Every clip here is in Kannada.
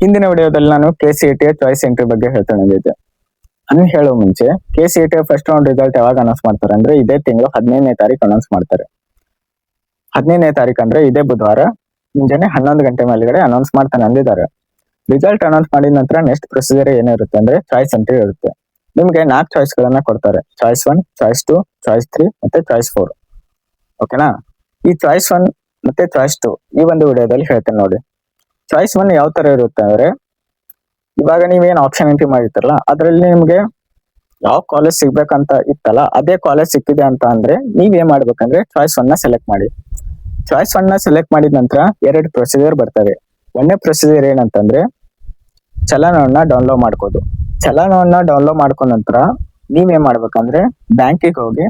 ಹಿಂದಿನ ವಿಡಿಯೋದಲ್ಲಿ ನಾನು KCET ಚಾಯ್ಸ್ ಎಂಟ್ರಿ ಬಗ್ಗೆ ಹೇಳ್ತಾನಿದ್ದೆ. ಅದನ್ನ ಹೇಳೋ ಮುಂಚೆ KCET ಫಸ್ಟ್ ರೌಂಡ್ ರಿಸಲ್ಟ್ ಯಾವಾಗ ಅನೌನ್ಸ್ ಮಾಡ್ತಾರೆ ಅಂದ್ರೆ ಇದೇ ತಿಂಗಳು 15ನೇ ತಾರೀಕು ಅನೌನ್ಸ್ ಮಾಡ್ತಾರೆ. 15ನೇ ತಾರೀಕು ಅಂದ್ರೆ ಇದೇ ಬುಧವಾರ ಮುಂಜಾನೆ 11 ಗಂಟೆ ಮೇಲ್ಗಡೆ ಅನೌನ್ಸ್ ಮಾಡ್ತಾನೆ ಅಂದಿದ್ದಾರೆ. ರಿಸಲ್ಟ್ ಅನೌನ್ಸ್ ಮಾಡಿದ ನಂತರ ನೆಕ್ಸ್ಟ್ ಪ್ರೊಸೀಜರ್ ಏನಿರುತ್ತೆ ಅಂದ್ರೆ ಚಾಯ್ಸ್ ಎಂಟ್ರಿ ಇರುತ್ತೆ. ನಿಮ್ಗೆ 4 ಚಾಯ್ಸ್ ಗಳನ್ನ ಕೊಡ್ತಾರೆ. ಚಾಯ್ಸ್ 1, ಚಾಯ್ಸ್ 2, ಚಾಯ್ಸ್ 3 ಮತ್ತೆ ಚಾಯ್ಸ್ 4. ಓಕೆನಾ? ಈ ಚಾಯ್ಸ್ 1 ಮತ್ತೆ ಚಾಯ್ಸ್ 2 ಈ ಒಂದು ವಿಡಿಯೋದಲ್ಲಿ ಹೇಳ್ತೇನೆ ನೋಡಿ. ಚಾಯ್ಸ್ 1 ಯಾವ ತರ ಇರುತ್ತೆ ಅಂದ್ರೆ ಇವಾಗ ನೀವೇನ್ ಆಪ್ಷನ್ ಎಂಟ್ರಿ ಮಾಡಿರ್ತಾರಲ್ಲ ಅದರಲ್ಲಿ ನಿಮ್ಗೆ ಯಾವ ಕಾಲೇಜ್ ಸಿಗ್ಬೇಕಂತ ಇತ್ತಲ್ಲ ಅದೇ ಕಾಲೇಜ್ ಸಿಕ್ಕಿದೆ ಅಂತ ಅಂದ್ರೆ ನೀವೇನ್ ಮಾಡ್ಬೇಕಂದ್ರೆ ಚಾಯ್ಸ್ 1 ನ ಸೆಲೆಕ್ಟ್ ಮಾಡಿ. ಚಾಯ್ಸ್ 1 ನ ಸೆಲೆಕ್ಟ್ ಮಾಡಿದ ನಂತರ 2 ಪ್ರೊಸೀಜರ್ ಬರ್ತವೆ. ಒಂದನೇ ಪ್ರೊಸೀಜರ್ ಏನಂತಂದ್ರೆ ಚಲನವನ್ನ ಡೌನ್ಲೋಡ್ ಮಾಡ್ಕೋದು. ಚಲನವನ್ನ ಡೌನ್ಲೋಡ್ ಮಾಡ್ಕೊಂಡ ನಂತರ ನೀವೇನ್ ಮಾಡ್ಬೇಕಂದ್ರೆ ಬ್ಯಾಂಕಿಗೆ ಹೋಗಿ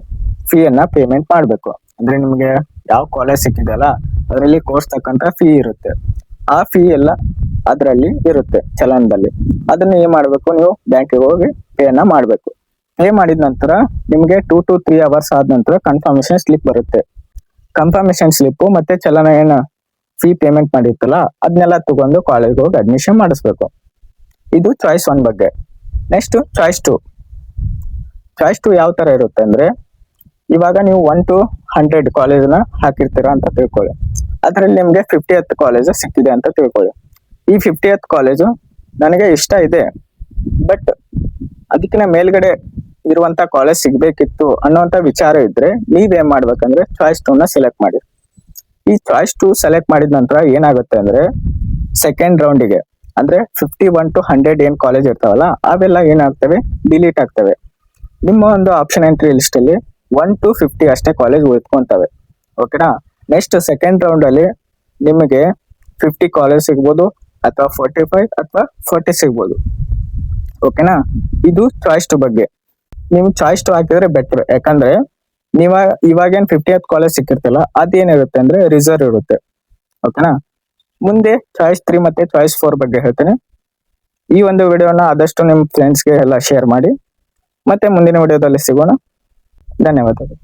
ಫೀ ಅನ್ನ ಪೇಮೆಂಟ್ ಮಾಡ್ಬೇಕು. ಅಂದ್ರೆ ನಿಮ್ಗೆ ಯಾವ ಕಾಲೇಜ್ ಸಿಕ್ಕಿದೆಯಲ್ಲ ಅದರಲ್ಲಿ ಕೋರ್ಸ್ ತಕ್ಕಂತ ಫೀ ಇರುತ್ತೆ. ಆ ಫೀ ಎಲ್ಲ ಅದರಲ್ಲಿ ಇರುತ್ತೆ ಚಲನದಲ್ಲಿ. ಅದನ್ನ ಏನ್ ಮಾಡ್ಬೇಕು, ನೀವು ಬ್ಯಾಂಕಿಗೆ ಹೋಗಿ ಪೇ ಅನ್ನ ಮಾಡ್ಬೇಕು. ಪೇ ಮಾಡಿದ ನಂತರ ನಿಮ್ಗೆ 2 to 3 ಅವರ್ಸ್ ಆದ ನಂತರ ಕನ್ಫರ್ಮೇಶನ್ ಸ್ಲಿಪ್ ಬರುತ್ತೆ. ಕನ್ಫರ್ಮೇಶನ್ ಸ್ಲಿಪ್ ಮತ್ತೆ ಚಲನ ಏನ ಫೀ ಪೇಮೆಂಟ್ ಮಾಡಿರ್ತಲ್ಲ ಅದನ್ನೆಲ್ಲ ತಗೊಂಡು ಕಾಲೇಜ್ಗೆ ಹೋಗಿ ಅಡ್ಮಿಷನ್ ಮಾಡಿಸ್ಬೇಕು. ಇದು ಚಾಯ್ಸ್ 1 ಬಗ್ಗೆ. Next choice 2. ಚಾಯ್ಸ್ 2 ಯಾವ ತರ ಇರುತ್ತೆ ಅಂದ್ರೆ ಇವಾಗ ನೀವು 1 to 100 ಕಾಲೇಜ್ನ ಹಾಕಿರ್ತೀರಾ ಅಂತ ತಿಳ್ಕೊಳ್ಳಿ. ಅದರಲ್ಲಿ ನಿಮ್ಗೆ 50th ಕಾಲೇಜ್ ಸಿಕ್ಕಿದೆ ಅಂತ ತಿಳ್ಕೊಳ್ಳಿ. ಈ 50th ಕಾಲೇಜು ನನಗೆ ಇಷ್ಟ ಇದೆ, ಬಟ್ ಅದಕ್ಕಿಂತ ಮೇಲ್ಗಡೆ ಇರುವಂತ ಕಾಲೇಜ್ ಸಿಗ್ಬೇಕಿತ್ತು ಅನ್ನೋಂತ ವಿಚಾರ ಇದ್ರೆ ನೀವೇನ್ ಮಾಡ್ಬೇಕಂದ್ರೆ ಚಾಯ್ಸ್ 2 ನ ಸೆಲೆಕ್ಟ್ ಮಾಡಿ. ಈ ಚಾಯ್ಸ್ 2 ಸೆಲೆಕ್ಟ್ ಮಾಡಿದ ನಂತರ ಏನಾಗುತ್ತೆ ಅಂದ್ರೆ ಸೆಕೆಂಡ್ ರೌಂಡಿಗೆ ಅಂದ್ರೆ 51 to 100 ಏನ್ ಕಾಲೇಜ್ ಇರ್ತಾವಲ್ಲ ಅವೆಲ್ಲ ಏನಾಗ್ತವೆ, ಡಿಲೀಟ್ ಆಗ್ತವೆ. ನಿಮ್ಮ ಒಂದು ಆಪ್ಷನ್ ಎಂಟ್ರಿ ಲಿಸ್ಟ್ ಅಲ್ಲಿ 1 to 50 ಅಷ್ಟೇ ಕಾಲೇಜ್ ಉಳಿದ್ಕೊಂತವೆ. ಓಕೆನಾ? ನೆಕ್ಸ್ಟ್ ಸೆಕೆಂಡ್ ರೌಂಡ್ ಅಲ್ಲಿ ನಿಮಗೆ 50 ಕಾಲೇಜ್ ಸಿಗ್ಬೋದು ಅಥವಾ 45 ಅಥವಾ 40 ಸಿಗ್ಬೋದು. ಓಕೆನಾ? ಇದು ಚಾಯ್ಸ್ 2 ಬಗ್ಗೆ. ನೀವು ಚಾಯ್ಸ್ 2 ಹಾಕಿದ್ರೆ ಬೆಟರ್. ಯಾಕಂದ್ರೆ ನೀವ ಇವಾಗೇನ್ 50th ಕಾಲೇಜ್ ಸಿಕ್ಕಿರ್ತಲ್ಲ ಅದೇನಿರುತ್ತೆ ಅಂದ್ರೆ ರಿಸರ್ವ್ ಇರುತ್ತೆ. ಓಕೆನಾ? ಮುಂದೆ ಚಾಯ್ಸ್ 3 ಮತ್ತೆ ಚಾಯ್ಸ್ 4 ಬಗ್ಗೆ ಹೇಳ್ತೇನೆ. ಈ ಒಂದು ವಿಡಿಯೋನ ಆದಷ್ಟು ನಿಮ್ಮ ಫ್ರೆಂಡ್ಸ್ಗೆ ಎಲ್ಲ ಶೇರ್ ಮಾಡಿ. ಮತ್ತೆ ಮುಂದಿನ ವಿಡಿಯೋದಲ್ಲಿ ಸಿಗೋಣ. ಧನ್ಯವಾದಗಳು.